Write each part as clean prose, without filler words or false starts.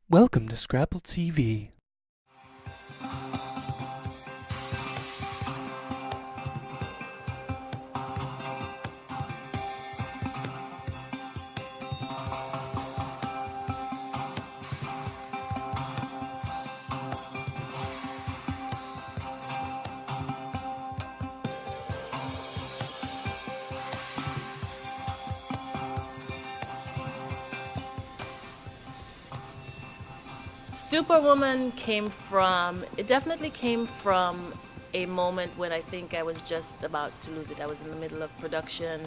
Welcome to Scrapple TV. StuporWoman definitely came from a moment when I think I was just about to lose it. I was in the middle of production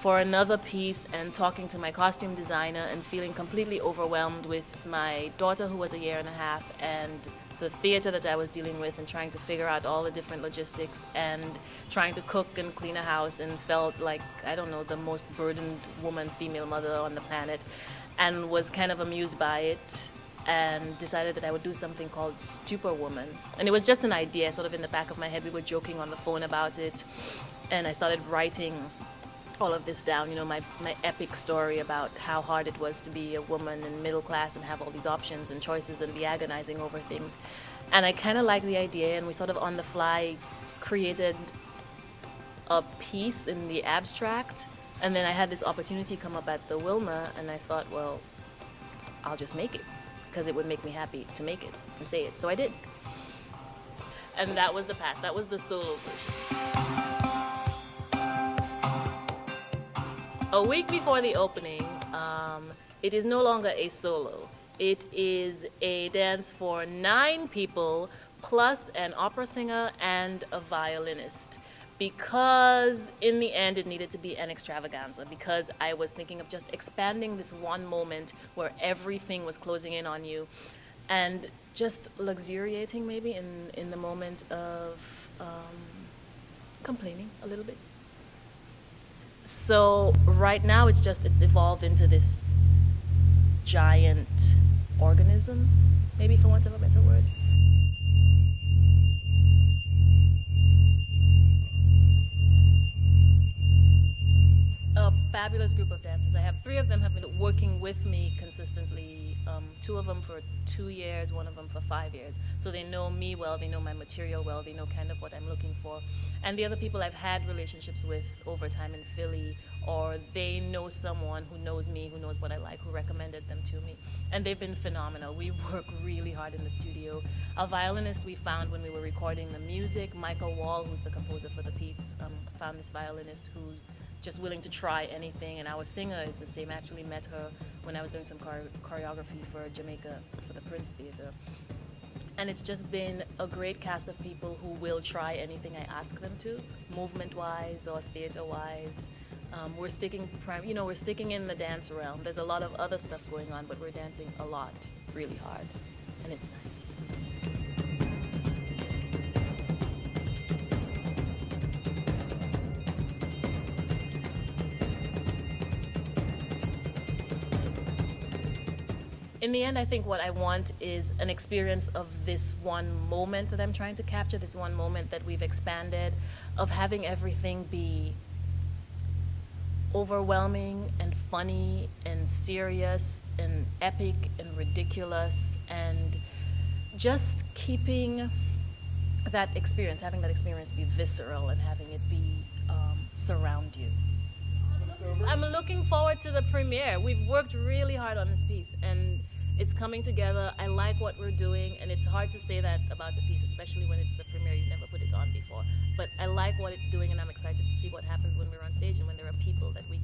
for another piece and talking to my costume designer and feeling completely overwhelmed with my daughter, who was a year and a half, and the theater that I was dealing with, and trying to figure out all the different logistics and trying to cook and clean a house, and felt like, I don't know, the most burdened woman, female mother on the planet, and was kind of amused by it and decided that I would do something called StuporWoman. And it was just an idea sort of in the back of my head. We were joking on the phone about it, and I started writing all of this down, my epic story about how hard it was to be a woman in middle class and have all these options and choices and be agonizing over things. And I kind of liked the idea, and we sort of on the fly created a piece in the abstract. And then I had this opportunity come up at the Wilma, and I thought, well, I'll just make it, because it would make me happy to make it and say it. So I did. And that was the past. That was the solo version. A week before the opening, it is no longer a solo. It is a dance for 9 people, plus an opera singer and a violinist. Because in the end it needed to be an extravaganza, because I was thinking of just expanding this one moment where everything was closing in on you and just luxuriating maybe in the moment of complaining a little bit. So right now it's evolved into this giant organism, maybe, for want of a better word. A fabulous group of dancers. I have 3 of them have been working with me consistently, 2 of them for 2 years, 1 of them for 5 years. So they know me well, they know my material well, they know kind of what I'm looking for. And the other people I've had relationships with over time in Philly, or they know someone who knows me, who knows what I like, who recommended them to me. And they've been phenomenal. We work really hard in the studio. A violinist we found when we were recording the music, Michael Wall, who's the composer for the piece, found this violinist who's just willing to try anything. And our singer is the same. I actually met her when I was doing some choreography for Jamaica, for the Prince Theater. And it's just been a great cast of people who will try anything I ask them to, movement-wise or theater-wise. We're sticking in the dance realm. There's a lot of other stuff going on, but we're dancing a lot, really hard, and it's nice. In the end, I think what I want is an experience of this one moment that I'm trying to capture, this one moment that we've expanded, of having everything be overwhelming and funny and serious and epic and ridiculous, and just keeping that experience, having that experience be visceral and having it be surround you. I'm looking forward to the premiere. We've worked really hard on this piece, and it's coming together. I like what we're doing, and it's hard to say that about a piece, especially when it's the premiere. You've never put it on before. But I like what it's doing, and I'm excited to see what happens when we're on stage and when there are people that we